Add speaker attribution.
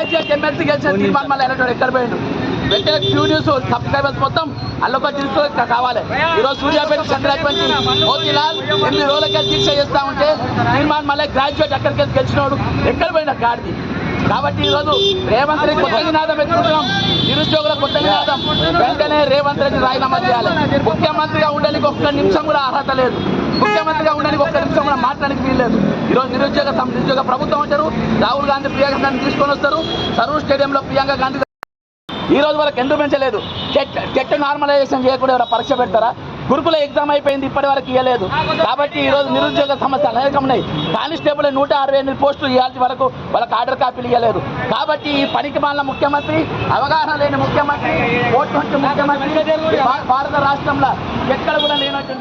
Speaker 1: Graduate MLC గెలిచిన తీర్మానం మళ్ళీ ఎలక్ట్రానిక్ ఎక్కడ పోయిండు వెంటనే క్యూ న్యూస్ సబ్స్క్రైబర్స్ మొత్తం అల్లొక తీసుకో కావాలి. ఈరోజు సూర్యాపేట సంక్రాంతి మోతీలాల్ 8 రోజులకి దీక్ష చేస్తా ఉంటే తీర్మానం మళ్ళీ గ్రాడ్యుయేట్ అక్కడికి వెళ్ళి గెలిచినోడు ఎక్కడ పోయిన గాడిది. కాబట్టి ఈరోజు రేవంత్ రెడ్డి కొత్త నినాదం ఎత్తుకుంటున్నాం. నిరుద్యోగుల కొత్త నినాదం వెంటనే రేవంత్ రెడ్డి రాజీనామా చేయాలి. ముఖ్యమంత్రిగా ఉండడానికి ఒక్క నిమిషం కూడా అర్హత లేదు. ముఖ్యమంత్రిగా ఉండడానికి ఒక్క నిమిషం కూడా మాట్లాడడానికి వీల్లేదు. ఈరోజు నిరుద్యోగ ప్రభుత్వం అంటారు. రాహుల్ గాంధీ ప్రియాంక గాంధీ తీసుకొని వస్తారు. సరూర్ స్టేడియంలో ప్రియాంక గాంధీ ఈ రోజు వరకు ఎందుకు పెంచలేదు? టెట్ నార్మలైజేషన్ చేయకుండా ఎవరైనా పరీక్ష పెడతారా? గురుకుల ఎగ్జామ్ అయిపోయింది, ఇప్పటి వరకు ఇవ్వలేదు. కాబట్టి ఈరోజు నిరుద్యోగ సమస్యలు అనేకం ఉన్నాయి. కానిస్టేబుల్ 168 పోస్టులు ఇవ్వాల్సి వరకు వాళ్ళకి ఆర్డర్ కాపీలు ఇవ్వలేదు. కాబట్టి ఈ పనికి మాలిన ముఖ్యమంత్రి, అవగాహన లేని ముఖ్యమంత్రి, ఓటు ముఖ్యమంత్రి భారత రాష్ట్రంలో ఎక్కడ కూడా లేనట్టు